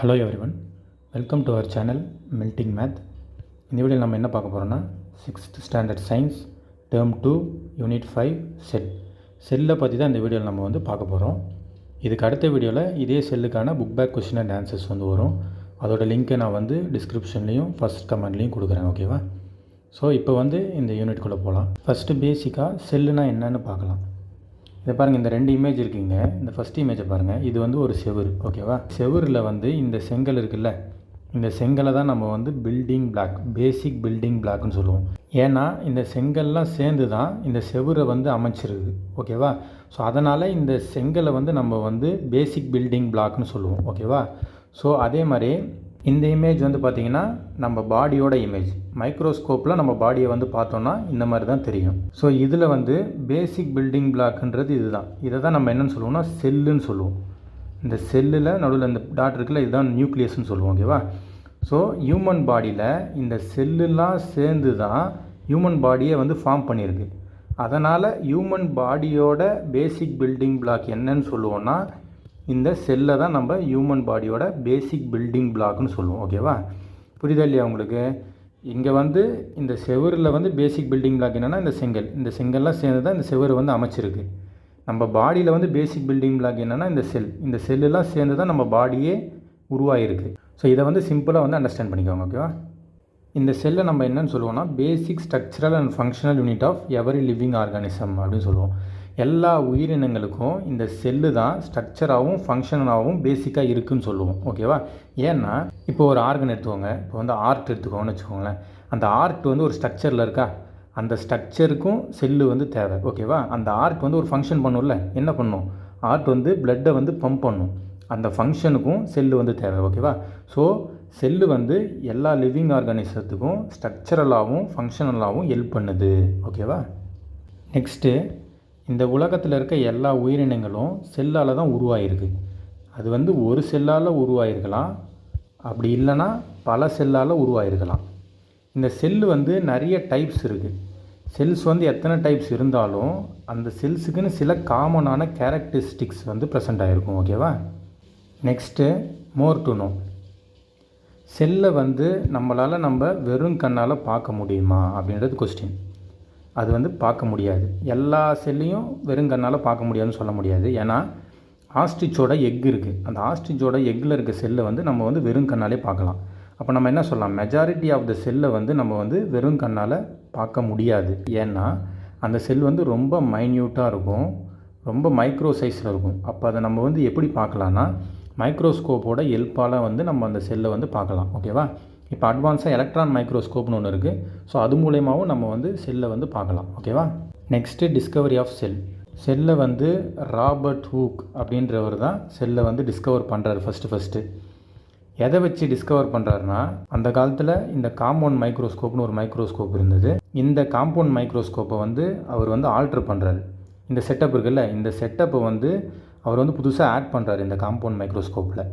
Hello everyone, welcome to our channel Melting Math. இந்த வீடியோவில் நம்ம என்ன பார்க்க போகிறோம்னா 6th standard science term 2 unit 5 செல்லை பற்றி தான் இந்த வீடியோவில் நம்ம பார்க்க போகிறோம். இதுக்கு அடுத்த வீடியோவில் இதே செல்லுக்கான book back question and answers வரும். அதோட லிங்க்கை நான் டிஸ்கிரிப்ஷன்லேயும் ஃபஸ்ட் கமெண்ட்லேயும் கொடுக்குறேன். ஓகேவா? ஸோ இப்போ இந்த யூனிட்குள்ளே போகலாம். ஃபஸ்ட்டு பேசிக்காக செல்லுனா என்னன்னு பார்க்கலாம். இதை பாருங்கள், இந்த ரெண்டு இமேஜ் இருக்குங்க. இந்த ஃபஸ்ட் இமேஜை பாருங்கள். இது ஒரு செவுரு. ஓகேவா? செவுரில் இந்த செங்கல் இருக்குல்ல, இந்த செங்கலை தான் நம்ம பில்டிங் பிளாக், பேசிக் பில்டிங் பிளாக்னு சொல்லுவோம். ஏன்னா இந்த செங்கல்லாம் சேர்ந்து தான் இந்த செவுரை அமைச்சிருக்கு. ஓகேவா? ஸோ அதனால் இந்த செங்கலை நம்ம பேசிக் பில்டிங் பிளாக்னு சொல்லுவோம். ஓகேவா? ஸோ அதே மாதிரி இந்த இமேஜ் பார்த்திங்கன்னா நம்ம பாடியோட இமேஜ். மைக்ரோஸ்கோப்பில் நம்ம பாடியை பார்த்தோன்னா இந்த மாதிரி தான் தெரியும். ஸோ இதில் பேசிக் பில்டிங் பிளாக்ன்றது இதுதான். இதை தான் நம்ம என்னென்னு சொல்லுவோம்னா செல்லுன்னு சொல்லுவோம். இந்த செல்லில் நடுவில் இந்த டாட் இருக்குல்ல, இதுதான் நியூக்ளியஸ்ன்னு சொல்லுவோம். ஓகேவா? ஸோ ஹியூமன் பாடியில் இந்த செல்லுலாம் சேர்ந்து தான் ஹியூமன் பாடியை ஃபார்ம் பண்ணியிருக்கு. அதனால் ஹியூமன் பாடியோட பேசிக் பில்டிங் பிளாக் என்னன்னு சொல்லுவோன்னா இந்த செல்லை தான் நம்ம ஹியூமன் பாடியோட பேசிக் பில்டிங் பிளாக்னு சொல்லுவோம். ஓகேவா? புரியுதா இல்லையா உங்களுக்கு? இங்கே இந்த செவரில் பேசிக் பில்டிங் பிளாக் என்னென்னா இந்த செங்கல்லாம் சேர்ந்து தான் இந்த செவரு அமைச்சிருக்கு. நம்ம பாடியில் பேசிக் பில்டிங் பிளாக் என்னென்னா இந்த செல்லுலாம் சேர்ந்து தான் நம்ம பாடியே உருவாகிருக்கு. ஸோ இதை சிம்பிளாக அண்டர்ஸ்டாண்ட் பண்ணிக்கோங்க. ஓகேவா? இந்த செல்லை நம்ம என்னென்னு சொல்லுவோம்னா basic structural and functional unit of every living organism அப்படின்னு சொல்லுவோம். எல்லா உயிரினங்களுக்கும் இந்த செல்லு தான் ஸ்ட்ரக்சராகவும் ஃபங்க்ஷனாகவும் பேசிக்காக இருக்குதுன்னு சொல்லுவோம். ஓகேவா? ஏன்னா இப்போ ஒரு ஆர்கன் எடுத்துக்கோங்க. இப்போ ஆர்ட் எடுத்துக்கோங்கன்னு வச்சுக்கோங்களேன். அந்த ஆர்ட் ஒரு ஸ்ட்ரக்சரில் இருக்கா, அந்த ஸ்ட்ரக்சருக்கும் செல்லு தேவை. ஓகேவா? அந்த ஆர்ட் ஒரு ஃபங்க்ஷன் பண்ணும்ல, என்ன பண்ணும்? ஆர்ட் பிளட்டை பம்ப் பண்ணும். அந்த ஃபங்க்ஷனுக்கும் செல்லு தேவை. ஓகேவா? ஸோ செல்லு எல்லா லிவிங் ஆர்கானிசத்துக்கும் ஸ்ட்ரக்சரலாகவும் ஃபங்க்ஷனலாகவும் ஹெல்ப் பண்ணுது. ஓகேவா? நெக்ஸ்ட்டு, இந்த உலகத்தில் இருக்க எல்லா உயிரினங்களும் செல்லால் தான் உருவாகிருக்கு. அது ஒரு செல்லால் உருவாகிருக்கலாம், அப்படி இல்லைன்னா பல செல்லால் உருவாகிருக்கலாம். இந்த செல்லு நிறைய டைப்ஸ் இருக்குது. செல்ஸ் எத்தனை டைப்ஸ் இருந்தாலும் அந்த செல்ஸுக்குன்னு சில காமனான கேரக்டரிஸ்டிக்ஸ் ப்ரெசென்ட் ஆகிருக்கும். ஓகேவா? Next, more to know. செல்லை நம்மளால் வெறும் கண்ணால் பார்க்க முடியுமா அப்படின்றது கொஸ்டின். அது பார்க்க முடியாது. எல்லா செல்லையும் வெறும் கண்ணால் பார்க்க முடியாதுன்னு சொல்ல முடியாது. ஏன்னா ஆஸ்ட்ரிச்சோட எக் இருக்குது. அந்த ஆஸ்ட்ரிச்சோட எக்கில் இருக்க செல்லை நம்ம வெறும் கண்ணாலே பார்க்கலாம். அப்போ நம்ம என்ன சொல்லலாம்? மெஜாரிட்டி ஆஃப் த செல்லை நம்ம வெறும் கண்ணால் பார்க்க முடியாது. ஏன்னா அந்த செல் ரொம்ப மைன்யூட்டாக இருக்கும், ரொம்ப மைக்ரோ சைஸில் இருக்கும். அப்போ அதை நம்ம எப்படி பார்க்கலான்னா மைக்ரோஸ்கோப்போட ஹெல்ப்பால் நம்ம அந்த செல்லை பார்க்கலாம். ஓகேவா? இப்போ அட்வான்ஸாக எலக்ட்ரான் மைக்ரோஸ்கோப்னு ஒன்று இருக்குது. ஸோ அது மூலயமாவும் நம்ம செல்லை பார்க்கலாம். ஓகேவா? Next, discovery of cell. செல்லை ராபர்ட் ஹூக் அப்படின்றவர் தான் செல்லை டிஸ்கவர் பண்ணுறாரு ஃபஸ்ட்டு. எதை வச்சு டிஸ்கவர் பண்ணுறாருனா, அந்த காலத்தில் இந்த காம்பவுண்ட் மைக்ரோஸ்கோப்னு ஒரு மைக்ரோஸ்கோப் இருந்தது. இந்த காம்பவுண்ட் மைக்ரோஸ்கோப்பை அவர் ஆல்ட்ரு பண்ணுறாரு. இந்த செட்டப் இருக்குல்ல, இந்த செட்டப்பை அவர் புதுசாக ஆட் பண்ணுறாரு இந்த காம்பவுண்ட் மைக்ரோஸ்கோப்பில்.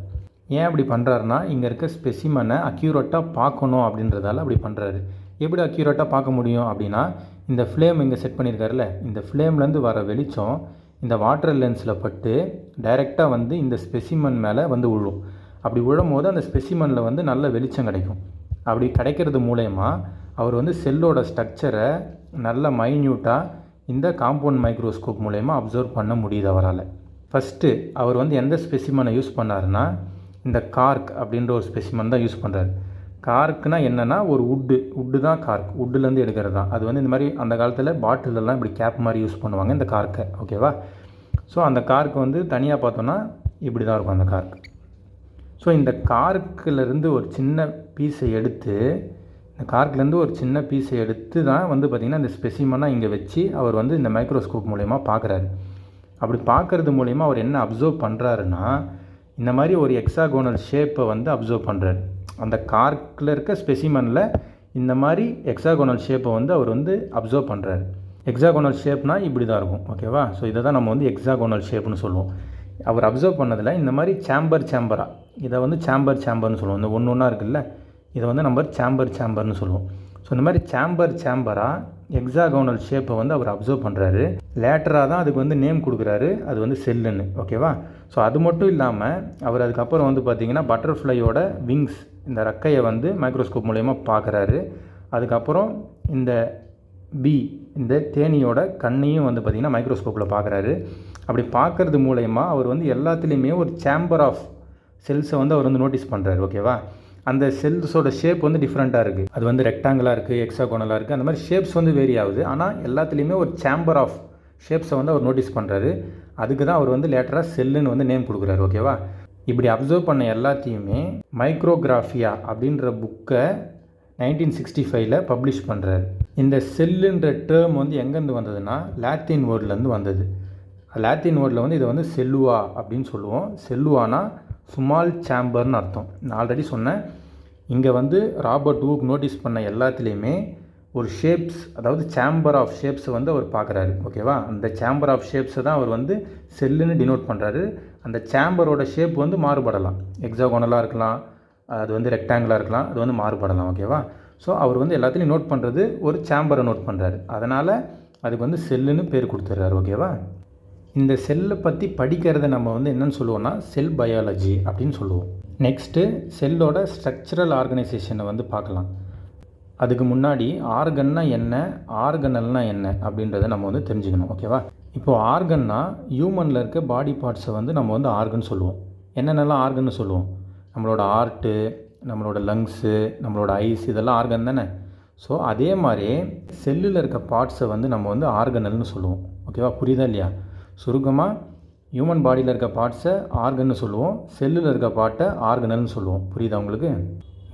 ஏன் அப்படி பண்ணுறாருனா, இங்கே இருக்க ஸ்பெசிமனை அக்யூரேட்டாக பார்க்கணும் அப்படின்றதால அப்படி பண்ணுறாரு. எப்படி அக்யூரேட்டாக பார்க்க முடியும் அப்படின்னா, இந்த ஃப்ளேம் இங்கே செட் பண்ணியிருக்காருல்ல, இந்த ஃப்ளேம்லேருந்து வர வெளிச்சம் இந்த வாட்டர் லென்ஸில் பட்டு டைரெக்டாக இந்த ஸ்பெசிமன் மேலே விழும். அப்படி விழும்போது அந்த ஸ்பெசிமனில் நல்ல வெளிச்சம் கிடைக்கும். அப்படி கிடைக்கிறது மூலயமா அவர் செல்லோட ஸ்ட்ரக்சரை நல்ல மைன்யூட்டாக இந்த காம்பவுண்ட் மைக்ரோஸ்கோப் மூலயமா அப்சர்வ் பண்ண முடியுது அவரால். ஃபஸ்ட்டு அவர் எந்த ஸ்பெசிமனை யூஸ் பண்ணாருன்னா, இந்த கார்க் அப்படின்ற ஒரு ஸ்பெசிமன் தான் யூஸ் பண்ணுறாரு. கார்க்குனா என்னென்னா ஒரு உட்டு தான் கார்க், உட்டுலேருந்து எடுக்கிறது தான். அது இந்த மாதிரி அந்த காலத்தில் பாட்டிலெல்லாம் இப்படி கேப் மாதிரி யூஸ் பண்ணுவாங்க இந்த கார்க்கை. ஓகேவா? ஸோ அந்த கார்க்கு தனியாக பார்த்தோன்னா இப்படி தான் இருக்கும் அந்த கார்க். ஸோ இந்த கார்க்கிலேருந்து ஒரு சின்ன பீஸை எடுத்து தான் பார்த்திங்கன்னா இந்த ஸ்பெசிமனாக இங்கே வச்சு அவர் இந்த மைக்ரோஸ்கோப் மூலயமா பார்க்குறாரு. அப்படி பார்க்குறது மூலயமா அவர் என்ன அப்சர்வ் பண்ணுறாருன்னா, இந்த மாதிரி ஒரு எக்ஸாகோனல் ஷேப்பை அப்சர்வ் பண்ணுறாரு. அந்த கார்க்கில் இருக்க ஸ்பெசிமனில் இந்த மாதிரி எக்ஸாகோனல் ஷேப்பை அவர் அப்சர்வ் பண்ணுறாரு. எக்ஸாகோனல் ஷேப்னால் இப்படி தான் இருக்கும். ஓகேவா? ஸோ இதை தான் நம்ம எக்ஸாகோனல் ஷேப்னு சொல்லுவோம். அவர் அப்சர்வ் பண்ணதில் இந்த மாதிரி சேம்பராக இதை சேம்பர்னு சொல்லுவோம். இந்த ஒன்று இருக்குல்ல, இதை நம்ம சேம்பர்னு சொல்லுவோம். ஸோ இந்த மாதிரி சேம்பராக எக்ஸாகோனல் ஷேப்பை அவர் அப்சர்வ் பண்ணுறாரு. லேட்டராக தான் அதுக்கு நேம் கொடுக்குறாரு, அது செல்லுன்னு. ஓகேவா? ஸோ அது மட்டும் இல்லாமல் அவர் அதுக்கப்புறம் வந்து பார்த்திங்கன்னா பட்டர்ஃப்ளையோட விங்ஸ், இந்த ரெக்கையை வந்து மைக்ரோஸ்கோப் மூலயமா பார்க்குறாரு. அதுக்கப்புறம் இந்த இந்த தேனியோட கண்ணையும் வந்து பார்த்திங்கன்னா மைக்ரோஸ்கோப்பில் பார்க்குறாரு. அப்படி பார்க்குறது மூலயமா அவர் வந்து எல்லாத்துலேயுமே ஒரு சேம்பர் ஆஃப் செல்ஸை வந்து அவர் வந்து நோட்டீஸ் பண்ணுறாரு. ஓகேவா? அந்த செல்ஸோட ஷேப் வந்து டிஃப்ரெண்ட்டாக இருக்குது. அது வந்து ரெக்டாங்கிளாக இருக்குது, ஹெக்ஸாகோனலாக இருக்குது, அந்த மாதிரி ஷேப்ஸ் வந்து வேரி ஆகுது. ஆனால் எல்லாத்துலேயுமே ஒரு சேம்பர் ஆஃப் ஷேப்ஸை வந்து அவர் நோட்டீஸ் பண்ணுறாரு. அதுக்கு தான் அவர் வந்து லேட்டராக செல்லுன்னு வந்து நேம் கொடுக்குறாரு. ஓகேவா? இப்படி அப்சர்வ் பண்ண எல்லாத்தையுமே மைக்ரோகிராஃபியா அப்படின்ற புக்கை 1965 பப்ளிஷ் பண்ணுறாரு. இந்த செல்லுன்ற டேர்ம் வந்து எங்கேருந்து வந்ததுன்னா லாத்தின் வேர்ட்லேருந்து வந்தது. லாத்தின் வேர்டில் வந்து இதை வந்து செல்லுவா அப்படின்னு சொல்லுவோம். செல்லுவானா ஸ்மால் சேம்பர்னு அர்த்தம். நான் ஆல்ரெடி சொன்னேன், இங்கே வந்து ராபர்ட் ஹூக் நோட்டீஸ் பண்ண எல்லாத்துலேயுமே ஒரு ஷேப்ஸ், அதாவது சேம்பர் ஆஃப் ஷேப்ஸை வந்து அவர் பார்க்குறாரு. ஓகேவா? அந்த சேம்பர் ஆஃப் ஷேப்ஸை தான் அவர் வந்து செல்லுன்னு டினோட் பண்ணுறாரு. அந்த சேம்பரோட ஷேப் வந்து மாறுபடலாம், ஹெக்ஸாகோனலாக இருக்கலாம், அது வந்து ரெக்டாங்கிளாக இருக்கலாம், அது வந்து மாறுபடலாம். ஓகேவா? ஸோ அவர் வந்து எல்லாத்துலேயும் நோட் பண்ணுறது ஒரு சேம்பரை நோட் பண்ணுறாரு. அதனால் அதுக்கு வந்து செல்லுன்னு பேர் கொடுத்துட்றாரு. ஓகேவா? இந்த செல்லை பற்றி படிக்கிறத நம்ம வந்து என்னென்னு சொல்லுவோம்னா செல் பயாலஜி அப்படின்னு சொல்லுவோம். நெக்ஸ்ட்டு செல்லோட ஸ்ட்ரக்சரல் ஆர்கனைசேஷனை வந்து பார்க்கலாம். அதுக்கு முன்னாடி ஆர்கன்னா என்ன, ஆர்கனல்னால் என்ன அப்படின்றத நம்ம வந்து தெரிஞ்சுக்கணும். ஓகேவா? இப்போது ஆர்கன்னா ஹியூமனில் இருக்க பாடி பார்ட்ஸை வந்து நம்ம வந்து ஆர்கன் சொல்லுவோம். என்னென்னலாம் ஆர்கன்னு சொல்லுவோம்? நம்மளோட ஹார்ட்டு, நம்மளோட லங்ஸு, நம்மளோட ஐஸ், இதெல்லாம் ஆர்கன் தானே. ஸோ அதே மாதிரி செல்லில் இருக்க பார்ட்ஸை வந்து நம்ம வந்து ஆர்கனல்னு சொல்லுவோம். ஓகேவா? புரியுதா இல்லையா? சுருக்கமாக ஹியூமன் பாடியில் இருக்க பார்ட்ஸை ஆர்கன்னு சொல்லுவோம், செல்லில் இருக்க பார்ட்டை ஆர்கனல்னு சொல்லுவோம். புரியுதா உங்களுக்கு?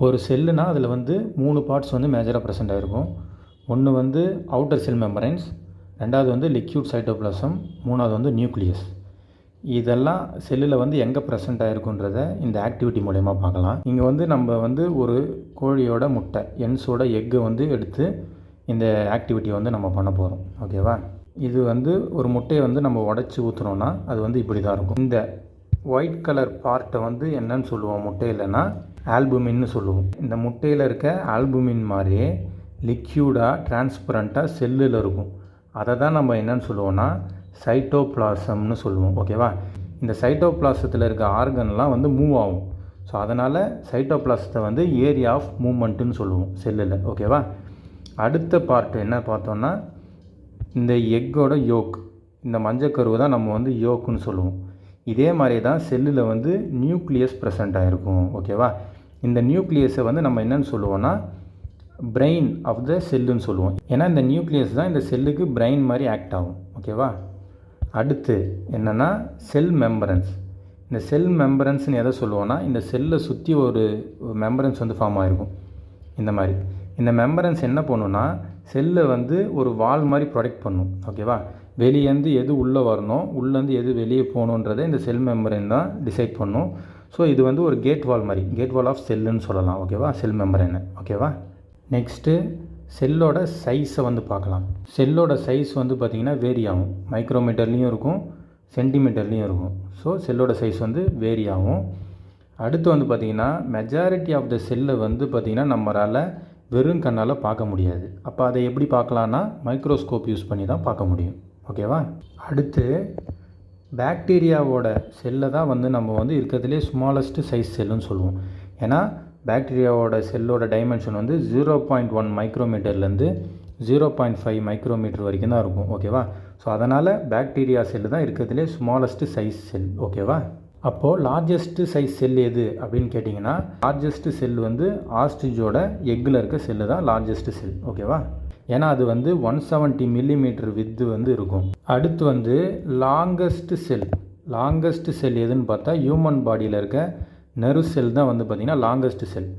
ஒரு செல்லுனா அதில் வந்து 3 பார்ட்ஸ் வந்து மேஜராக ப்ரெசென்ட் ஆகிருக்கும். ஒன்று வந்து அவுட்டர் செல் மெம்பரைன்ஸ், ரெண்டாவது வந்து லிக்யூட் சைட்டோபிளாசம், மூணாவது வந்து நியூக்ளியஸ். இதெல்லாம் செல்லில் வந்து எங்கே ப்ரெசென்ட் ஆகிருக்குன்றத இந்த ஆக்டிவிட்டி மூலயமா பார்க்கலாம். இங்கே வந்து நம்ம வந்து ஒரு கோழியோட முட்டை, என்ஸோட எக்கை வந்து எடுத்து இந்த ஆக்டிவிட்டியை வந்து நம்ம பண்ண போகிறோம். ஓகேவா? இது வந்து ஒரு முட்டையை வந்து நம்ம உடச்சி ஊற்றுனோன்னா அது வந்து இப்படி தான் இருக்கும். இந்த ஒயிட் கலர் பார்ட்டை வந்து என்னன்னு சொல்லுவோம் முட்டையிலன்னா ஆல்புமின்னு சொல்லுவோம். இந்த முட்டையில் இருக்க ஆல்புமின் மாதிரியே லிக்யூடாக டிரான்ஸ்பரண்ட்டாக செல்லில் இருக்கும். அதை தான் நம்ம என்னன்னு சொல்லுவோம்னா சைட்டோபிளாசம்னு சொல்லுவோம். ஓகேவா? இந்த சைட்டோபிளாசத்தில் இருக்க ஆர்கன்லாம் வந்து மூவ் ஆகும். ஸோ அதனால் சைட்டோபிளாசத்தை வந்து ஏரியா ஆஃப் மூமெண்ட்டுன்னு சொல்லுவோம் செல்லில். ஓகேவா? அடுத்த பார்ட் என்ன பார்த்தோன்னா இந்த எக்கோட யோக், இந்த மஞ்சக்கருவை தான் நம்ம வந்து யோக்குன்னு சொல்லுவோம். இதே மாதிரி தான் செல்லில் வந்து நியூக்ளியஸ் ப்ரெசென்ட் ஆகிருக்கும். ஓகேவா? இந்த நியூக்ளியஸை வந்து நம்ம என்னென்னு சொல்லுவோம்னா பிரெயின் ஆஃப் த செல்லுன்னு சொல்லுவோம். ஏன்னா இந்த நியூக்ளியஸ் தான் இந்த செல்லுக்கு பிரெயின் மாதிரி ஆக்ட் ஆகும். ஓகேவா? அடுத்து என்னென்னா செல் மெம்பரன்ஸ். இந்த செல் மெம்பரன்ஸ்னு எதை சொல்லுவோன்னா இந்த செல்லை சுற்றி ஒரு மெம்பரன்ஸ் வந்து ஃபார்ம் ஆகிருக்கும். இந்த மாதிரி இந்த மெம்பரன்ஸ் என்ன பண்ணுன்னா செல்லை வந்து ஒரு வால் மாதிரி ப்ரொடெக்ட் பண்ணும். ஓகேவா? வெளியேருந்து எது உள்ளே வரணும், உள்ளேருந்து எது வெளியே போகணுன்றதை இந்த செல் மெம்பரன் தான் டிசைட் பண்ணும். ஸோ இது வந்து ஒரு கேட் வால் மாதிரி, கேட் வால் ஆஃப் செல்லுன்னு சொல்லலாம். ஓகேவா? செல் மெம்பரன். ஓகேவா? நெக்ஸ்ட்டு செல்லோட சைஸை வந்து பார்க்கலாம். செல்லோட சைஸ் வந்து பார்த்திங்கன்னா வேரி ஆகும். மைக்ரோமீட்டர்லேயும் இருக்கும், சென்டிமீட்டர்லேயும் இருக்கும். ஸோ செல்லோட சைஸ் வந்து வேரி ஆகும். அடுத்து வந்து பார்த்திங்கன்னா மெஜாரிட்டி ஆஃப் த செல்லை வந்து பார்த்திங்கன்னா நம்மளால் வெறும் கண்ணால் பார்க்க முடியாது. அப்போ அதை எப்படி பார்க்கலான்னா மைக்ரோஸ்கோப் யூஸ் பண்ணி தான் பார்க்க முடியும். ஓகேவா? அடுத்து பாக்டீரியாவோட செல்லை தான் வந்து நம்ம வந்து இருக்கிறதுலே ஸ்மாலஸ்ட்டு சைஸ் செல்லுன்னு சொல்லுவோம். ஏன்னா பாக்டீரியாவோட செல்லோட டைமென்ஷன் வந்து 0.1 மைக்ரோமீட்டர்லேருந்து 0.5 மைக்ரோமீட்டர் வரைக்கும் தான் இருக்கும். ஓகேவா? ஸோ அதனால் பாக்டீரியா செல்லு தான் இருக்கிறதுலே ஸ்மாலஸ்ட்டு சைஸ் செல். ஓகேவா? அப்போது லார்ஜஸ்ட்டு சைஸ் செல் எது அப்படின்னு கேட்டிங்கன்னா லார்ஜஸ்ட்டு செல் வந்து ஆஸ்ட்ரிச்சோட எக்கில் இருக்க செல்லு தான் லார்ஜஸ்ட்டு செல். ஓகேவா? ஏன்னா அது வந்து 170 மில்லிமீட்டர் வித்து வந்து இருக்கும். அடுத்து வந்து லாங்கஸ்ட்டு செல் எதுன்னு பார்த்தா ஹியூமன் பாடியில் இருக்க நர்வ் செல் தான் வந்து பார்த்திங்கன்னா லாங்கஸ்ட்டு செல்.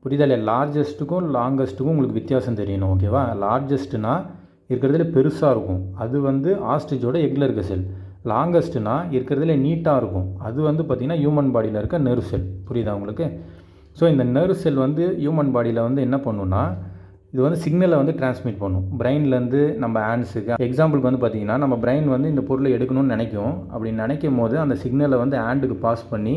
புரியுதா இல்லையா? லார்ஜஸ்ட்டுக்கும் லாங்கஸ்ட்டுக்கும் உங்களுக்கு வித்தியாசம் தெரியணும். ஓகேவா? லார்ஜஸ்ட்டுனா இருக்கிறதுல பெருசாக இருக்கும், அது வந்து ஆஸ்ட்ரிச்சோட எக்கில் இருக்க செல். லாங்கஸ்ட்டுனா இருக்கிறதுல நீட்டாக இருக்கும், அது வந்து பார்த்திங்கன்னா ஹியூமன் பாடியில் இருக்க நர்வ் செல். புரியுதா உங்களுக்கு? ஸோ இந்த நர்வ் செல் வந்து ஹியூமன் பாடியில் வந்து என்ன பண்ணுன்னா இது வந்து சிக்னலை வந்து டிரான்ஸ்மிட் பண்ணும் பிரெயின்லேருந்து நம்ம ஹேண்ட்ஸுக்கு. எக்ஸாம்பிளுக்கு வந்து பார்த்திங்கன்னா நம்ம பிரெயின் வந்து இந்த பொருளை எடுக்கணும்னு நினைக்கும். அப்படி நினைக்கும் போது அந்த சிக்னலை வந்து ஹேண்டுக்கு பாஸ் பண்ணி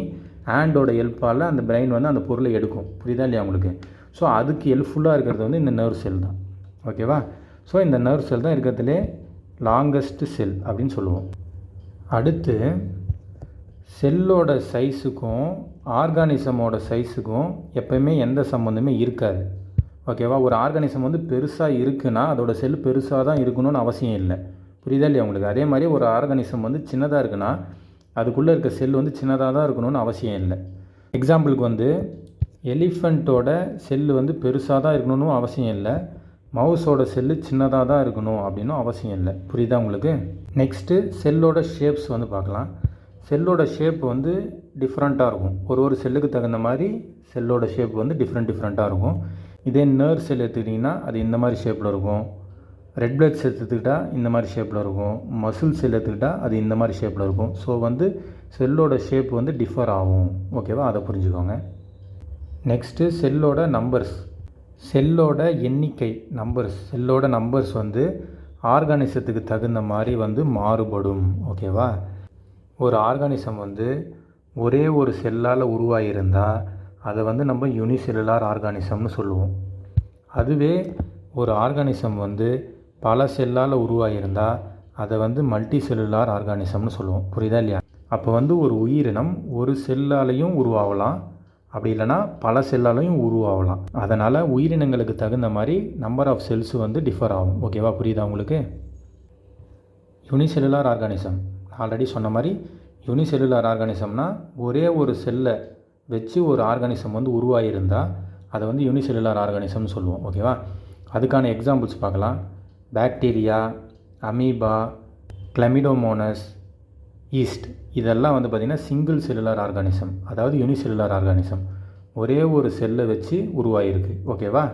ஹேண்டோட ஹெல்ப்பால் அந்த பிரெயின் வந்து அந்த பொருளை எடுக்கும். புரியுதா இல்லையா உங்களுக்கு? ஸோ அதுக்கு ஹெல்ப்ஃபுல்லாக இருக்கிறது வந்து இந்த நர்வ் செல் தான். ஓகேவா? ஸோ இந்த நர்வ் செல் தான் இருக்கிறதுலே லாங்கஸ்ட்டு செல் அப்படின்னு சொல்லுவோம். அடுத்து செல்லோட சைஸுக்கும் ஆர்கானிசமோட சைஸுக்கும் எப்போயுமே எந்த சம்மந்தமே இருக்காது. ஓகேவா? ஒரு ஆர்கானிசம் வந்து பெருசாக இருக்குன்னா அதோட செல் பெருசாக தான் இருக்கணும்னு அவசியம் இல்லை. புரியுதா இல்லையா உங்களுக்கு? அதே மாதிரி ஒரு ஆர்கானிசம் வந்து சின்னதாக இருக்குன்னா அதுக்குள்ளே இருக்க செல் வந்து சின்னதாக தான் இருக்கணும்னு அவசியம் இல்லை. எக்ஸாம்பிளுக்கு வந்து எலிஃபண்ட்டோட செல்லு வந்து பெருசாக தான் இருக்கணும்னு அவசியம் இல்லை. மவுஸோட செல்லு சின்னதாக தான் இருக்கணும் அப்படின்னும் அவசியம் இல்லை. புரியுதா உங்களுக்கு? நெக்ஸ்ட்டு செல்லோட ஷேப்ஸ் வந்து பார்க்கலாம். செல்லோட ஷேப் வந்து டிஃப்ரெண்ட்டாக இருக்கும். ஒரு செல்லுக்கு தகுந்த மாதிரி செல்லோட ஷேப் வந்து டிஃப்ரெண்ட்டாக இருக்கும். இதே நர்வ் செல் எடுத்துக்கிட்டிங்கன்னா அது இந்த மாதிரி ஷேப்பில் இருக்கும். ரெட் பிளட் செல் எடுத்துக்கிட்டால் இந்த மாதிரி ஷேப்பில் இருக்கும். மசில் செல் எடுத்துக்கிட்டால் அது இந்த மாதிரி ஷேப்பில் இருக்கும். ஸோ வந்து செல்லோட ஷேப் வந்து டிஃபர் ஆகும். ஓகேவா? அதை புரிஞ்சுக்கோங்க. Next செல்லோட numbers. செல்லோட எண்ணிக்கை செல்லோட நம்பர்ஸ் வந்து ஆர்கானிசத்துக்கு தகுந்த மாதிரி வந்து மாறுபடும். ஓகேவா? ஒரு ஆர்கானிசம் வந்து ஒரே ஒரு செல்லால் உருவாகியிருந்தால் அதை வந்து நம்ம யூனிசெல்லுலார் ஆர்கானிசம்னு சொல்லுவோம். அதுவே ஒரு ஆர்கானிசம் வந்து பல செல்லால் உருவாகியிருந்தால் அதை வந்து மல்டி செல்லுலார் ஆர்கானிசம்னு சொல்லுவோம். புரியுதா இல்லையா? அப்போ வந்து ஒரு உயிரினம் ஒரு செல்லாலையும் உருவாகலாம், அப்படி இல்லைனா பல செல்லாலையும் உருவாகலாம். அதனால் உயிரினங்களுக்கு தகுந்த மாதிரி நம்பர் ஆஃப் செல்ஸ் வந்து டிஃபர் ஆகும். ஓகேவா? புரியுதா உங்களுக்கு? யூனிசெல்லுலார் ஆர்கானிசம் ஆல்ரெடி சொன்ன மாதிரி யூனிசெல்லுலார் ஆர்கானிசம்னா ஒரே ஒரு செல்லை வச்சு ஒரு ஆர்கானிசம் வந்து உருவாகியிருந்தால் அதை வந்து யூனிசெல்லுலார் ஆர்கானிசம்னு சொல்லுவோம். ஓகேவா? அதுக்கான எக்ஸாம்பிள்ஸ் பார்க்கலாம். பாக்டீரியா, அமீபா, கிளமிடோமோனஸ், ஈஸ்ட் இதெல்லாம் வந்து பார்த்திங்கன்னா சிங்கிள் செல்லுலார் ஆர்கானிசம், அதாவது யூனிசெல்லுலார் ஆர்கானிசம். ஒரே ஒரு செல்லை வச்சு உருவாகிருக்கு. ஓகேவா?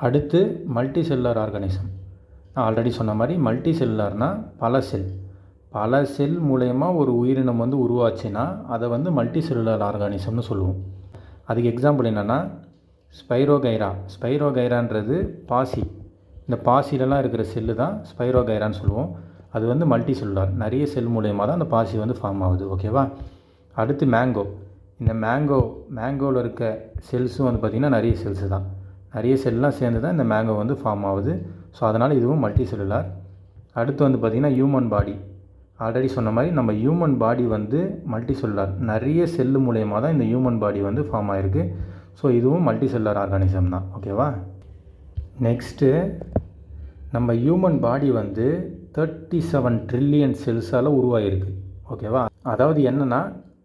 அடுத்து மல்டி செல்லுலார் ஆர்கானிசம். நான் ஆல்ரெடி சொன்ன மாதிரி மல்டி செல்லுலார்னால் பல செல் மூலயமா ஒரு உயிரினம் வந்து உருவாச்சுன்னா அதை வந்து மல்டி செல்லுலார் ஆர்கானிசம்னு சொல்லுவோம். அதுக்கு எக்ஸாம்பிள் என்னென்னா ஸ்பைரோகைரான்றது பாசி. இந்த பாசிலெலாம் இருக்கிற செல்லு தான் ஸ்பைரோகைரான்னு சொல்லுவோம். அது வந்து மல்டி செல்லுலார், நிறைய செல் மூலயமா தான் அந்த பாசி வந்து ஃபார்ம் ஆகுது. ஓகேவா? அடுத்து மேங்கோ. இந்த மேங்கோவில் இருக்க செல்ஸும் வந்து பார்த்திங்கன்னா நிறைய செல்ஸு தான், நிறைய செல்லாம் சேர்ந்து தான் இந்த மேங்கோ வந்து ஃபார்ம் ஆகுது. ஸோ அதனால் இதுவும் மல்டி செல்லுலார். அடுத்து வந்து பார்த்திங்கன்னா ஹியூமன் பாடி. ஆல்ரெடி சொன்ன மாதிரி நம்ம ஹியூமன் பாடி வந்து மல்டி செல்லுலார், நிறைய செல்லு மூலயமா தான் இந்த ஹியூமன் பாடி வந்து ஃபார்ம் ஆகிருக்கு. ஸோ இதுவும் மல்டி செல்லுலார் ஆர்கானிசம் தான். ஓகேவா? நெக்ஸ்ட்டு நம்ம ஹியூமன் பாடி வந்து 37 ட்ரில்லியன் செல்ஸால் உருவாகிருக்கு. ஓகேவா? அதாவது என்னென்னா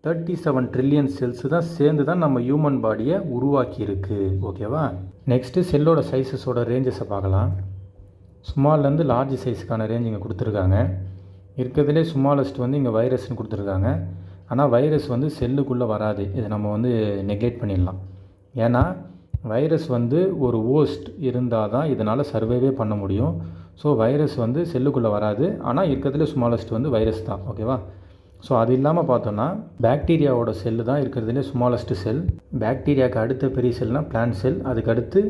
37 ட்ரில்லியன் செல்ஸு தான் சேர்ந்து தான் நம்ம ஹியூமன் பாடியை உருவாக்கியிருக்கு. ஓகேவா? நெக்ஸ்ட்டு செல்லோட சைஸஸோட ரேஞ்சஸை பார்க்கலாம். ஸ்மால்லேருந்து லார்ஜ் சைஸுக்கான ரேஞ்ச் இங்கே கொடுத்துருக்காங்க. இருக்கிறதுலே ஸ்மாலஸ்ட் வந்து இங்கே வைரஸ்னு கொடுத்துருக்காங்க. ஆனால் வைரஸ் வந்து செல்லுக்குள்ளே வராது. இதை நம்ம வந்து நெக்லெக்ட் பண்ணிடலாம். ஏன்னா வைரஸ் வந்து ஒரு ஹோஸ்ட் இருந்தால் தான் இதனால் சர்வைவே பண்ண முடியும். ஸோ வைரஸ் வந்து செல்லுக்குள்ளே வராது. ஆனால் இருக்கிறதுலே ஸ்மாலஸ்ட் வந்து வைரஸ் தான். ஓகேவா? ஸோ அது இல்லாமல் பார்த்தோன்னா பாக்டீரியாவோட செல்லு தான் இருக்கிறதுலே ஸ்மாலஸ்ட் செல். பாக்டீரியாவுக்கு அடுத்த பெரிய செல்னால் பிளான்ட் செல், அதுக்கடுத்து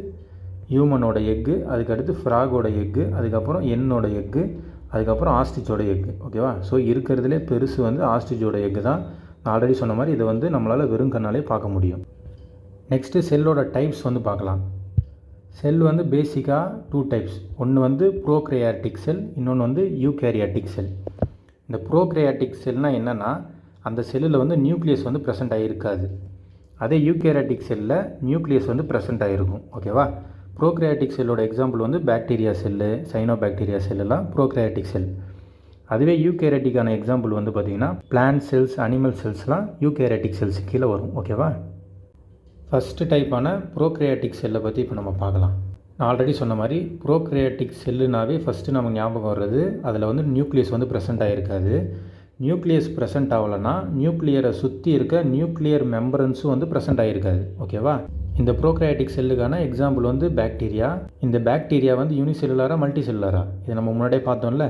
ஹியூமனோட எக்கு, அதுக்கடுத்து ஃப்ராகோட எக்கு, அதுக்கப்புறம் எண்ணோட எக்கு, அதுக்கப்புறம் ஆஸ்ட்ரிச்சோட எக்கு. ஓகேவா? ஸோ இருக்கிறதுலே பெருசு வந்து ஆஸ்ட்ரிச்சோட எக்கு தான். நான் ஆல்ரெடி சொன்ன மாதிரி இதை வந்து நம்மளால் வெறும் கண்ணாலே பார்க்க முடியும். நெக்ஸ்ட்டு செல்லோட டைப்ஸ் வந்து பார்க்கலாம். செல் வந்து பேசிக்காக 2 டைப்ஸ். ஒன்று வந்து ப்ரோக்ரியாட்டிக் செல், இன்னொன்று வந்து யூகேரியாட்டிக் செல். இந்த ப்ரோக்ரியாட்டிக் செல்னால் என்னென்னா அந்த செல்லில் வந்து நியூக்ளியஸ் வந்து ப்ரெசென்ட் ஆகிருக்காது. அதே யூகேரியாட்டிக் செல்லில் நியூக்ளியஸ் வந்து ப்ரெசென்ட் ஆகிருக்கும். ஓகேவா? ப்ரோக்ரியாட்டிக் செல்லோட எக்ஸாம்பிள் வந்து பாக்டீரியா செல்லு, சைனோபாக்டீரியா செல்லெல்லாம் ப்ரோக்ரியாட்டிக் செல். அதுவே யூகேரியாட்டிக்கான எக்ஸாம்பிள் வந்து பார்த்திங்கன்னா பிளான்ட் செல்ஸ், அனிமல் செல்ஸ்லாம் யூகேரியாட்டிக் செல்ஸ் கீழே வரும். ஓகேவா? ஃபஸ்ட்டு டைப்பான ப்ரோக்ரியாட்டிக் செல்லை பற்றி இப்போ நம்ம பார்க்கலாம். நான் ஆல்ரெடி சொன்ன மாதிரி ப்ரோக்ரியாட்டிக் செல்லுனாவே ஃபஸ்ட்டு நம்ம ஞாபகம் வர்றது அதில் வந்து நியூக்ளியஸ் வந்து ப்ரெசென்ட் ஆகிருக்காது. நியூக்ளியஸ் ப்ரெசென்ட் ஆகலைன்னா நியூக்ளியரை சுற்றி இருக்க நியூக்ளியர் மெம்பரன்ஸும் வந்து ப்ரெசென்ட் ஆகிருக்காது. ஓகேவா? இந்த ப்ரோக்ரியாட்டிக் செல்லுக்கான எக்ஸாம்பிள் வந்து பாக்டீரியா. இந்த பாக்டீரியா வந்து யூனிசெல்லுலாரா மல்டி செல்லுலாரா? இதை நம்ம முன்னாடியே பார்த்தோம்ல.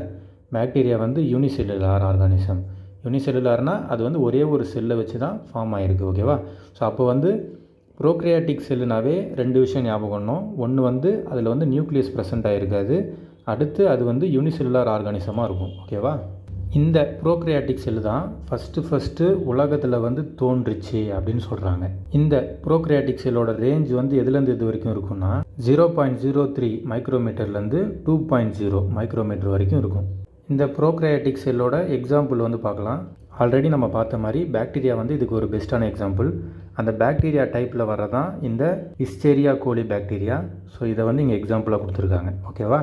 பாக்டீரியா வந்து யூனிசெல்லுலார் ஆர்கானிசம். யூனிசெல்லுலார்னால் அது வந்து ஒரே ஒரு செல்லை வச்சு தான் ஃபார்ம் ஆகிருக்கு. ஓகேவா? ஸோ அப்போ வந்து ப்ரோக்ரியாட்டிக் செல்லுனாவே 2 விஷயம் ஞாபகம் பண்ணணும். ஒன்று வந்து அதில் வந்து நியூக்ளியஸ் ப்ரெசென்ட் ஆகிருக்காது, அடுத்து அது வந்து யூனிசெல்லுலார் ஆர்கானிசமாக இருக்கும். ஓகேவா? இந்த ப்ரோக்ரியாட்டிக் செல்லு தான் ஃபஸ்ட்டு உலகத்தில் வந்து தோன்றுச்சு அப்படின்னு சொல்கிறாங்க. இந்த ப்ரோக்ரியாட்டிக் செல்லோட ரேஞ்ச் வந்து எதுலேருந்து எது வரைக்கும் இருக்குன்னா 0.03 மைக்ரோமீட்டர்லேருந்து 2.0 மைக்ரோமீட்டர் வரைக்கும் இருக்கும். இந்த ப்ரோக்ரியாட்டிக் செல்லோட எக்ஸாம்பிள் வந்து பார்க்கலாம். ஆல்ரெடி நம்ம பார்த்த மாதிரி பாக்டீரியா வந்து இதுக்கு ஒரு பெஸ்ட்டான எக்ஸாம்பிள். அந்த பாக்டீரியா டைப்பில் வரதான் இந்த ஹிஸ்டீரியா கோலி பாக்டீரியா. ஸோ இதை வந்து இங்கே எக்ஸாம்பிளாக கொடுத்துருக்காங்க. ஓகேவா?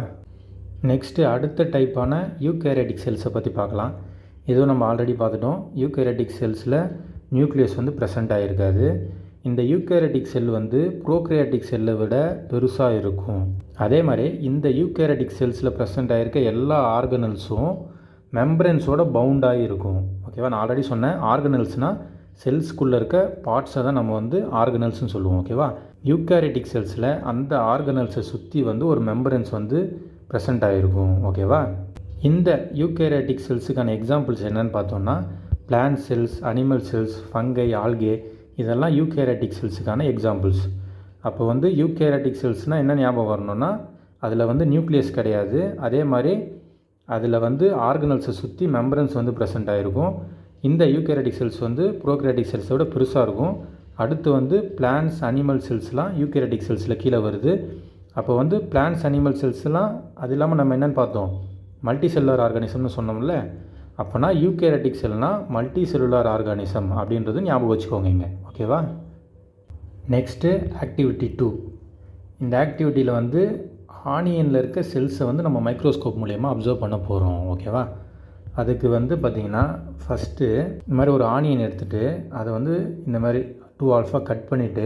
நெக்ஸ்ட்டு அடுத்த டைப்பான யூகேரியாட்டிக் செல்ஸை பற்றி பார்க்கலாம். இதுவும் நம்ம ஆல்ரெடி பார்த்துட்டோம். யூகேரியாட்டிக் செல்ஸில் நியூக்ளியஸ் வந்து ப்ரெசென்ட் ஆகிருக்காது. இந்த யூகேரியாட்டிக் செல் வந்து ப்ரோக்ரியாட்டிக் செல்லை விட பெருசாக இருக்கும். அதே மாதிரி இந்த யூகேரியாட்டிக் செல்ஸில் ப்ரெசென்ட் ஆகிருக்க எல்லா ஆர்கனல்ஸும் மெம்பரன்ஸோட பவுண்டாகி இருக்கும். ஓகேவா? நான் ஆல்ரெடி சொன்னேன், ஆர்கனல்ஸ்னால் செல்ஸ்குள்ளே இருக்க பார்ட்ஸை தான் நம்ம வந்து ஆர்கனல்ஸ்னு சொல்லுவோம். ஓகேவா? யூகேரியாட்டிக் செல்ஸில் அந்த ஆர்கனல்ஸை சுற்றி வந்து ஒரு மெம்பரன்ஸ் வந்து ப்ரெசென்ட் ஆகிருக்கும். ஓகேவா? இந்த யூகேரியாட்டிக் செல்ஸுக்கான எக்ஸாம்பிள்ஸ் என்னென்னு பார்த்தோன்னா plant cells, animal cells, fungi, algae, இதெல்லாம் யூகேரியாட்டிக் செல்ஸுக்கான எக்ஸாம்பிள்ஸ். அப்போ வந்து யூகேரியாட்டிக் செல்ஸ்னால் என்ன ஞாபகம் வரணும்னா அதில் வந்து நியூக்ளியஸ் கிடையாது. அதே மாதிரி அதில் வந்து ஆர்கனல்ஸை சுற்றி மெம்பரன்ஸ் வந்து ப்ரெசென்ட் ஆகிருக்கும். இந்த யூகேரியாட்டிக் செல்ஸ் வந்து ப்ரோக்ரியாட்டிக் செல்ஸோட பெருசாக இருக்கும். அடுத்து வந்து பிளான்ட்ஸ், அனிமல் செல்ஸ்லாம் யூகேரியாட்டிக் செல்ஸில் கீழே வருது. அப்போ வந்து பிளான்ட்ஸ், அனிமல் செல்ஸ்லாம் அது இல்லாமல் நம்ம என்னென்னு பார்த்தோம், மல்டி செல்லுலார் ஆர்கானிசம்னு சொன்னோம்ல. அப்போனா யூகேரியாட்டிக் செல்னால் மல்டி செல்லுலார் ஆர்கானிசம் அப்படின்றது ஞாபகம் வச்சுக்கோங்க இங்கே. ஓகேவா? Next activity 2. இந்த ஆக்டிவிட்டியில் வந்து ஆனியனில் இருக்க செல்ஸை வந்து நம்ம மைக்ரோஸ்கோப் மூலயமா அப்சர்வ் பண்ண போகிறோம். ஓகேவா? அதுக்கு வந்து பார்த்திங்கன்னா ஃபஸ்ட்டு இந்த மாதிரி ஒரு ஆனியன் எடுத்துகிட்டு அதை வந்து இந்த மாதிரி 2 ஆல்ஃபா கட் பண்ணிவிட்டு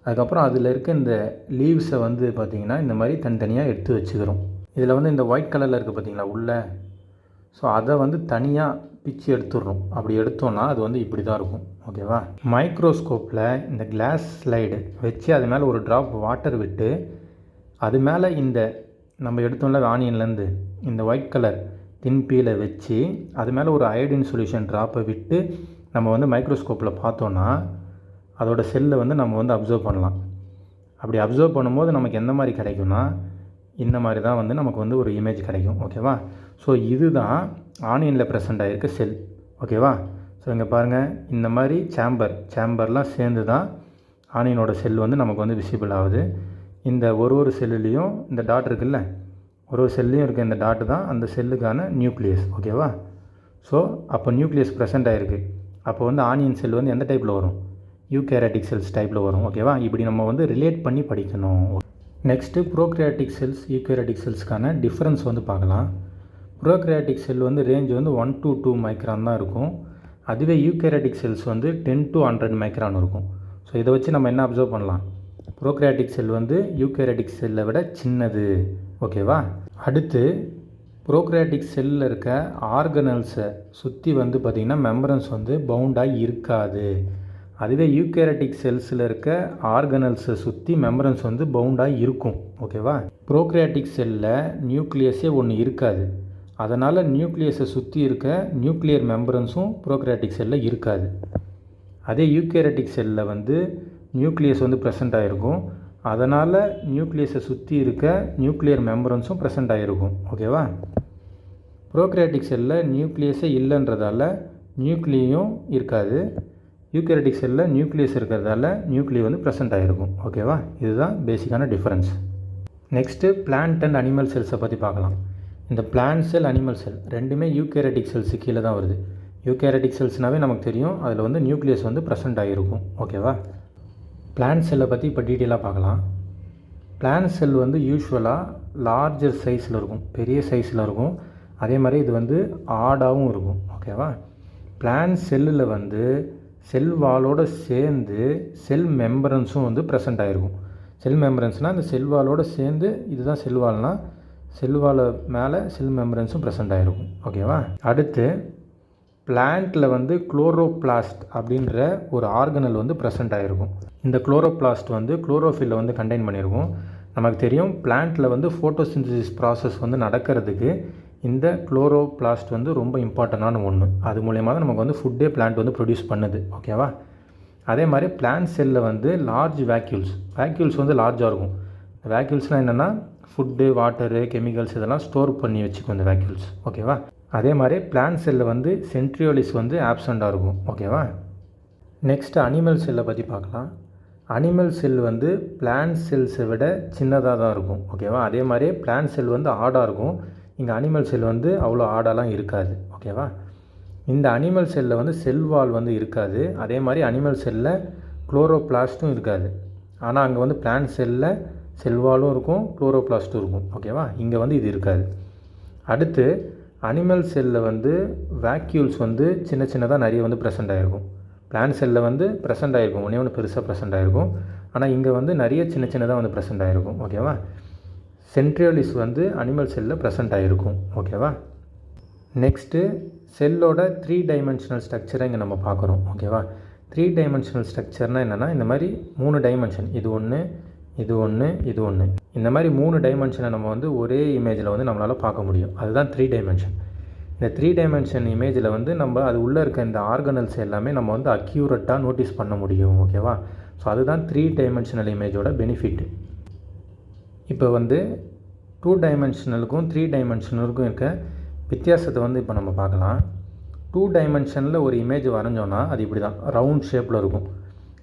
அதுக்கப்புறம் அதில் இருக்க இந்த லீவ்ஸை வந்து பார்த்திங்கன்னா இந்த மாதிரி தனித்தனியாக எடுத்து வச்சுக்கிறோம். இதில் வந்து இந்த ஒயிட் கலரில் இருக்குது பார்த்திங்களா உள்ளே, ஸோ அதை வந்து தனியாக பிச்சு எடுத்துடுறோம். அப்படி எடுத்தோன்னா அது வந்து இப்படி தான் இருக்கும். ஓகேவா? மைக்ரோஸ்கோப்பில் இந்த கிளாஸ் ஸ்லைடு வச்சு அது மேலே ஒரு ட்ராப் வாட்டர் விட்டு அது மேலே இந்த நம்ம எடுத்தோம்ல ஆனியன்லேருந்து இந்த ஒயிட் கலர் தின் பீலை வச்சு அது மேலே ஒரு அயோடின் சொல்யூஷன் ட்ராப்பை விட்டு நம்ம வந்து மைக்ரோஸ்கோப்பில் பார்த்தோன்னா அதோட செல்லை வந்து நம்ம வந்து அப்சர்வ் பண்ணலாம். அப்படி அப்சர்வ் பண்ணும்போது நமக்கு எந்த மாதிரி கிடைக்கும்னா இந்த மாதிரி தான் வந்து நமக்கு வந்து ஒரு இமேஜ் கிடைக்கும். ஓகேவா? ஸோ இதுதான் ஆனியனில் ப்ரெசென்ட் ஆகிருக்க செல். ஓகேவா? ஸோ இங்கே பாருங்கள், இந்த மாதிரி சேம்பர்லாம் சேர்ந்து தான் ஆனியனோட செல் வந்து நமக்கு வந்து விசிபிள் ஆகுது. இந்த ஒரு செல்லுலேயும் இந்த டாட் இருக்குல்ல, ஒரு செல்லையும் இருக்க இந்த டாட்டு தான் அந்த செல்லுக்கான நியூக்ளியஸ். ஓகேவா? ஸோ அப்போ நியூக்ளியஸ் ப்ரெசென்ட் ஆகிருக்கு. அப்போ வந்து ஆனியன் செல் வந்து எந்த டைப்பில் வரும்? யூகேரியாட்டிக் செல்ஸ் டைப்பில் வரும். ஓகேவா? இப்படி நம்ம வந்து ரிலேட் பண்ணி படிக்கணும். நெக்ஸ்ட்டு ப்ரோக்ரியாட்டிக் செல்ஸ், யூகேரியாட்டிக் செல்ஸ்க்கான டிஃப்ரென்ஸ் வந்து பார்க்கலாம். ப்ரோக்ரியாட்டிக் செல் வந்து ரேஞ்ச் வந்து 1 to 2 மைக்ரான் தான் இருக்கும். அதுவே யூகேரியாட்டிக் செல்ஸ் வந்து 10 to 100 மைக்ரான் இருக்கும். ஸோ இதை வச்சு நம்ம என்ன அப்சர்வ் பண்ணலாம்? ப்ரோக்ரியாட்டிக் செல் வந்து யூகேரியாட்டிக் செல்லை விட சின்னது. ஓகேவா? அடுத்து ப்ரோக்ரியாட்டிக் செல்லில் இருக்க ஆர்கனல்ஸை சுற்றி வந்து பார்த்திங்கன்னா மெம்பரன்ஸ் வந்து பவுண்டாகி இருக்காது. அதுவே யூகேரியாட்டிக் செல்ஸில் இருக்க ஆர்கனல்ஸை சுற்றி மெம்பரன்ஸ் வந்து பவுண்டாகி இருக்கும். ஓகேவா? ப்ரோக்ரியாட்டிக் செல்லில் நியூக்ளியஸே ஒன்று இருக்காது. அதனால் நியூக்ளியஸை சுற்றி இருக்க நியூக்ளியர் மெம்பரன்ஸும் ப்ரோக்ரியாட்டிக் செல்லில் இருக்காது. அதே யூகேரியாட்டிக் செல்லில் வந்து நியூக்ளியஸ் வந்து ப்ரெசென்ட் ஆகிருக்கும். அதனால் நியூக்ளியஸை சுற்றி இருக்க நியூக்ளியர் மெம்பரன்ஸும் ப்ரெசென்ட் ஆகிருக்கும். ஓகேவா? ப்ரோக்ரியாட்டிக் செல்லில் நியூக்ளியஸே இல்லைன்றதால நியூக்ளியும் இருக்காது. யூகேரியாட்டிக் செல்லில் நியூக்ளியஸ் இருக்கிறதால நியூக்ளியை வந்து ப்ரெசென்ட் ஆகிருக்கும். ஓகேவா? இதுதான் பேசிக்கான difference. Next plant and animal செல்ஸை பற்றி பார்க்கலாம். இந்த பிளான்ட் செல், அனிமல் செல் ரெண்டுமே யூகேரியாட்டிக் செல்ஸு கீழே தான் வருது. யூகேரியாட்டிக் செல்ஸ்னாவே நமக்கு தெரியும், அதில் வந்து நியூக்ளியஸ் வந்து ப்ரெசென்ட் ஆகிருக்கும். ஓகேவா? பிளான்ட் செல்லை பற்றி இப்போ டீட்டெயிலாக பார்க்கலாம். பிளான்ட் செல் வந்து யூஸ்வலாக லார்ஜர் சைஸில் இருக்கும், பெரிய சைஸில் இருக்கும். அதே மாதிரி இது வந்து ஆடாகவும் இருக்கும். ஓகேவா? பிளான்ட் செல்லில் வந்து செல் வாலோடு சேர்ந்து செல் மெம்பரன்ஸும் வந்து ப்ரெசென்ட் ஆகிருக்கும். செல் மெம்பரன்ஸ்னால் இந்த செல் வாலோடு சேர்ந்து, இதுதான் செல் வால்னால் செல் வாலை மேலே செல் மெம்பரன்ஸும் ப்ரெசென்ட் ஆகிருக்கும். ஓகேவா? அடுத்து பிளான்ட்டில் வந்து குளோரோபிளாஸ்ட் அப்படின்ற ஒரு ஆர்கனல் வந்து ப்ரெசென்ட் ஆகிருக்கும். இந்த குளோரோபிளாஸ்ட் வந்து குளோரோஃபில்லை வந்து கண்டெயின் பண்ணியிருக்கும். நமக்கு தெரியும் பிளான்ட்டில் வந்து ஃபோட்டோசிந்தசிஸ் ப்ராசஸ் வந்து நடக்கிறதுக்கு இந்த குளோரோபிளாஸ்ட் வந்து ரொம்ப இம்பார்ட்டண்டான ஒன்று. அது மூலயமா தான் நமக்கு வந்து ஃபுட்டே பிளான்ட் வந்து ப்ரொடியூஸ் பண்ணுது. ஓகேவா? அதே மாதிரி பிளான்ட் செல்லில் வந்து லார்ஜ் வேக்யூல்ஸ் வந்து லார்ஜாக இருக்கும். வேக்யூல்ஸ்னால் என்னென்னா ஃபுட்டு, வாட்டரு, கெமிக்கல்ஸ் இதெல்லாம் ஸ்டோர் பண்ணி வச்சுக்கும் இந்த வேக்யூல்ஸ். ஓகேவா? அதே மாதிரி பிளான்ட் செல்லில் வந்து சென்ட்ரியோலிஸ் வந்து ஆப்சண்ட்டாக இருக்கும். ஓகேவா? நெக்ஸ்ட்டு அனிமல் செல்லை பற்றி பார்க்கலாம். அனிமல் செல் வந்து பிளான்ட் செல்ஸை விட சின்னதாக தான் இருக்கும். ஓகேவா? அதே மாதிரி பிளான்ட் செல் வந்து ஆடாக இருக்கும். இங்கே அனிமல் செல் வந்து அவ்வளோ ஆடாலாம் இருக்காது. ஓகேவா? இந்த அனிமல் செல்லில் வந்து செல் வால் வந்து இருக்காது. அதே மாதிரி அனிமல் செல்லில் குளோரோபிளாஸ்ட்டும் இருக்காது. ஆனால் அங்கே வந்து பிளான்ட் செல்லில் செல் வாலும் இருக்கும், குளோரோபிளாஸ்ட்டும் இருக்கும். ஓகேவா, இங்கே வந்து இது இருக்காது. அடுத்து அனிமல் செல்லில் வந்து வேக்யூல்ஸ் வந்து சின்ன சின்னதாக நிறைய வந்து ப்ரெசென்ட் ஆகிருக்கும். பிளான்ட் செல்லில் வந்து ப்ரெசென்ட் ஆகிருக்கும், ஒன்று பெருசாக ப்ரெசென்ட் ஆகிருக்கும். ஆனால் இங்கே வந்து நிறைய சின்ன சின்னதாக வந்து ப்ரெசென்ட் ஆகிருக்கும். ஓகேவா, சென்ட்ரியோலிஸ் வந்து அனிமல் செல்லில் ப்ரெசென்ட் ஆகிருக்கும். ஓகேவா, நெக்ஸ்ட்டு செல்லோட 3 டைமென்ஷனல் ஸ்ட்ரக்சரை இங்கே நம்ம பார்க்குறோம். ஓகேவா, 3 டைமென்ஷனல் ஸ்ட்ரக்சர்னால் என்னென்னா, இந்த மாதிரி 3 டைமென்ஷன், இது ஒன்று, இது ஒன்று, இது ஒன்று, இந்த மாதிரி 3 டைமென்ஷனை நம்ம வந்து ஒரே இமேஜில் வந்து நம்மளால் பார்க்க முடியும். அதுதான் 3 டைமென்ஷன். இந்த 3 டைமென்ஷன் இமேஜில் வந்து நம்ம அது உள்ளே இருக்க இந்த ஆர்கனல்ஸ் எல்லாமே நம்ம வந்து அக்யூரேட்டாக நோட்டீஸ் பண்ண முடியும். ஓகேவா, ஸோ அதுதான் 3 டைமென்ஷனல் இமேஜோட பெனிஃபிட். இப்போ வந்து 2 டைமென்ஷனலுக்கும் 3 டைமென்ஷனலுக்கும் இருக்க வித்தியாசத்தை வந்து இப்போ நம்ம பார்க்கலாம். 2 டைமென்ஷனில் ஒரு இமேஜ் வரைஞ்சோன்னா அது இப்படி தான் ரவுண்ட் ஷேப்பில் இருக்கும்.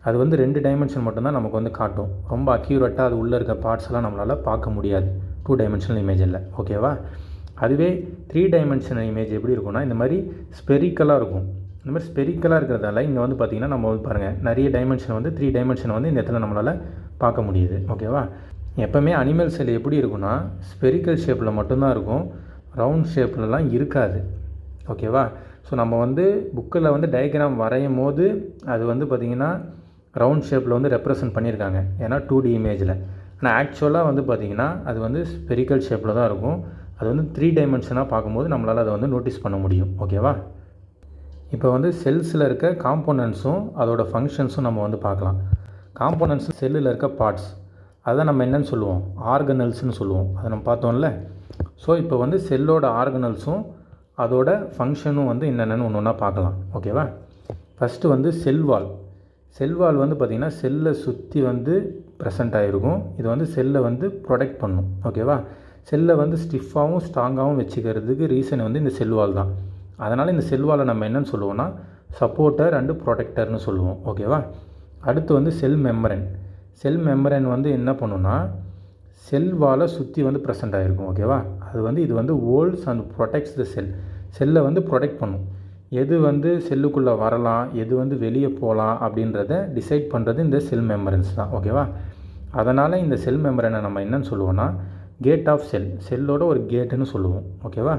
அது வந்து 2 டைமென்ஷன் மட்டும்தான் நமக்கு வந்து காட்டும். ரொம்ப அக்யூரேட்டாக அது உள்ளே இருக்க பார்ட்ஸ்லாம் நம்மளால் பார்க்க முடியாது 2 டைமென்ஷனல் இமேஜில். ஓகேவா, அதுவே 3 டைமென்ஷனல் இமேஜ் எப்படி இருக்கும்னா இந்த மாதிரி ஸ்பெரிக்கலாக இருக்கும். இந்த மாதிரி ஸ்பெரிக்கலாக இருக்கிறதால இங்கே வந்து பார்த்திங்கன்னா நம்ம வந்து பாருங்கள் நிறைய டைமென்ஷன் வந்து 3 டைமென்ஷனை வந்து இந்த இடத்துல நம்மளால் பார்க்க முடியுது. ஓகேவா, எப்போவுமே அனிமல் செல் எப்படி இருக்குன்னா ஸ்பெரிக்கல் ஷேப்பில் மட்டும்தான் இருக்கும், ரவுண்ட் ஷேப்லலாம் இருக்காது. ஓகேவா, ஸோ நம்ம வந்து புக்கில் வந்து டயக்ராம் வரையும் போது அது வந்து பார்த்திங்கன்னா ரவுண்ட் ஷேப்பில் வந்து ரெப்ரசன்ட் பண்ணியிருக்காங்க, ஏன்னா 2D இமேஜில். ஆனால் ஆக்சுவலாக வந்து பார்த்திங்கன்னா அது வந்து ஸ்பெரிக்கல் ஷேப்பில் தான் இருக்கும். அது வந்து 3 டைமென்ஷனாக பார்க்கும்போது நம்மளால் அதை வந்து நோட்டீஸ் பண்ண முடியும். ஓகேவா, இப்போ வந்து செல்ஸில் இருக்க காம்போனன்ட்ஸும் அதோட ஃபங்க்ஷன்ஸும் நம்ம வந்து பார்க்கலாம். காம்போனன்ட்ஸ் செல்லில் இருக்க பார்ட்ஸ், அதை நம்ம என்னென்னு சொல்லுவோம், ஆர்கனல்ஸ்னு சொல்லுவோம். அதை நம்ம பார்த்தோம்ல. ஸோ இப்போ வந்து செல்லோட ஆர்கனல்ஸும் அதோட ஃபங்க்ஷனும் வந்து என்னென்னு ஒன்று ஒன்றா பார்க்கலாம். ஓகேவா, ஃபஸ்ட்டு வந்து செல்வால். செல்வால் வந்து பார்த்திங்கன்னா செல்லை சுற்றி வந்து ப்ரெசென்ட் ஆகிருக்கும். இது வந்து செல்லை வந்து ப்ரொடெக்ட் பண்ணும். ஓகேவா, செல்லை வந்து ஸ்டிஃபாகவும் ஸ்ட்ராங்காகவும் வச்சுக்கிறதுக்கு ரீசன் வந்து இந்த செல்வால் தான். அதனால் இந்த செல்வாலை நம்ம என்னென்னு சொல்லுவோம்னா சப்போர்ட்டர் அண்டு ப்ரொடெக்டர்னு சொல்லுவோம். ஓகேவா, அடுத்து வந்து செல் மெம்பரன். செல் மெம்பரன் வந்து என்ன பண்ணுன்னா செல்வாலை சுற்றி வந்து ப்ரெசென்ட் ஆகிருக்கும். ஓகேவா, அது வந்து இது வந்து ஹோல்ஸ் அண்ட் ப்ரொடெக்ட்ஸ் த செல். செல்லை வந்து ப்ரொடெக்ட் பண்ணும். எது வந்து செல்லுக்குள்ளே வரலாம், எது வந்து வெளியே போகலாம் அப்படின்றத டிசைட் பண்ணுறது இந்த செல் மெம்பரன்ஸ் தான். ஓகேவா, அதனால் இந்த செல் மெம்பரனை நம்ம என்னென்னு சொல்லுவோம்னா கேட் ஆஃப் செல், செல்லோட ஒரு கேட்டுன்னு சொல்லுவோம். ஓகேவா,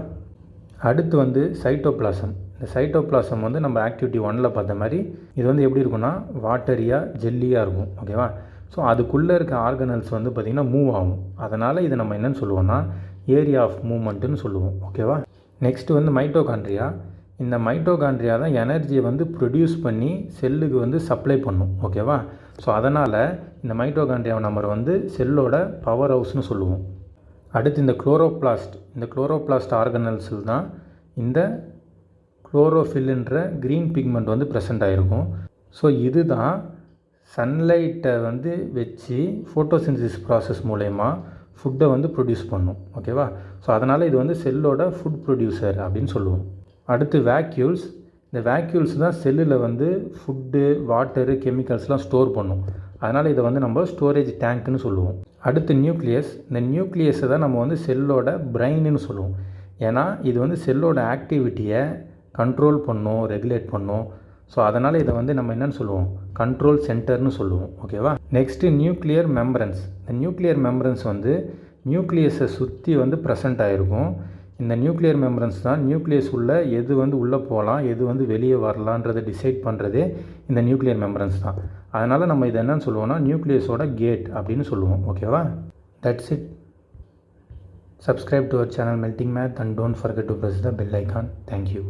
அடுத்து வந்து சைட்டோபிளாசம். இந்த சைட்டோபிளாசம் வந்து நம்ம ஆக்டிவிட்டி 1ல் பார்த்த மாதிரி இது வந்து எப்படி இருக்குன்னா வாட்டரியாக ஜெல்லியாக இருக்கும். ஓகேவா, ஸோ அதுக்குள்ளே இருக்க ஆர்கனல்ஸ் வந்து பார்த்திங்கன்னா மூவ் ஆகும். அதனால் இதை நம்ம என்னென்னு சொல்லுவோம்னா ஏரியா ஆஃப் மூவ்மெண்ட்டுன்னு சொல்லுவோம். ஓகேவா, நெக்ஸ்ட்டு வந்து மைட்டோகாண்ட்ரியா. இந்த மைட்டோகாண்ட்ரியா தான் எனர்ஜியை வந்து ப்ரொடியூஸ் பண்ணி செல்லுக்கு வந்து சப்ளை பண்ணும். ஓகேவா, ஸோ அதனால் இந்த மைட்டோகாண்ட்ரியா நம்பர் வந்து செல்லோட பவர் ஹவுஸ்னு சொல்லுவோம். அடுத்து இந்த குளோரோபிளாஸ்ட். இந்த குளோரோபிளாஸ்ட் ஆர்கனல்ஸில் தான் இந்த குளோரோஃபில்ன்ற க்ரீன் பிக்மெண்ட் வந்து ப்ரெசென்ட் ஆகிருக்கும். ஸோ இது தான் சன்லைட்டை வந்து வச்சு ஃபோட்டோசிந்தசிஸ் ப்ராசஸ் மூலயமா ஃபுட்டை வந்து ப்ரொடியூஸ் பண்ணும். ஓகேவா, ஸோ அதனால் இது வந்து செல்லோட ஃபுட் ப்ரொடியூசர் அப்படின்னு சொல்லுவோம். அடுத்து வேக்யூல்ஸ். இந்த வேக்யூல்ஸ் தான் செல்லில் வந்து ஃபுட்டு, வாட்டரு, கெமிக்கல்ஸ்லாம் ஸ்டோர் பண்ணும். அதனால் இதை வந்து நம்ம ஸ்டோரேஜ் டேங்க்னு சொல்லுவோம். அடுத்து நியூக்ளியஸ். இந்த நியூக்ளியஸை தான் நம்ம வந்து செல்லோட பிரெயின்னு சொல்லுவோம். ஏன்னா இது வந்து செல்லோட ஆக்டிவிட்டியை கண்ட்ரோல் பண்ணும், ரெகுலேட் பண்ணும். ஸோ அதனால் இதை வந்து நம்ம என்னென்னு சொல்லுவோம் கண்ட்ரோல் சென்டர்னு சொல்லுவோம். ஓகேவா, நெக்ஸ்ட்டு நியூக்ளியர் மெம்பரன்ஸ். இந்த நியூக்ளியர் மெம்பரன்ஸ் வந்து நியூக்ளியஸை சுற்றி வந்து ப்ரெசென்ட் ஆகிருக்கும். இந்த நியூக்ளியர் மெம்பரன்ஸ் தான் நியூக்ளியஸ் உள்ள எது வந்து உள்ளே போகலாம், எது வந்து வெளியே வரலான்றதை டிசைட் பண்ணுறதே இந்த நியூக்ளியர் மெம்பரன்ஸ் தான். அதனால் நம்ம இதை என்னென்னு சொல்லுவோம்னா நியூக்ளியஸோட கேட் அப்படின்னு சொல்லுவோம். ஓகேவா, that's it. Subscribe to our channel Melting Math and don't forget to press the bell icon. Thank you.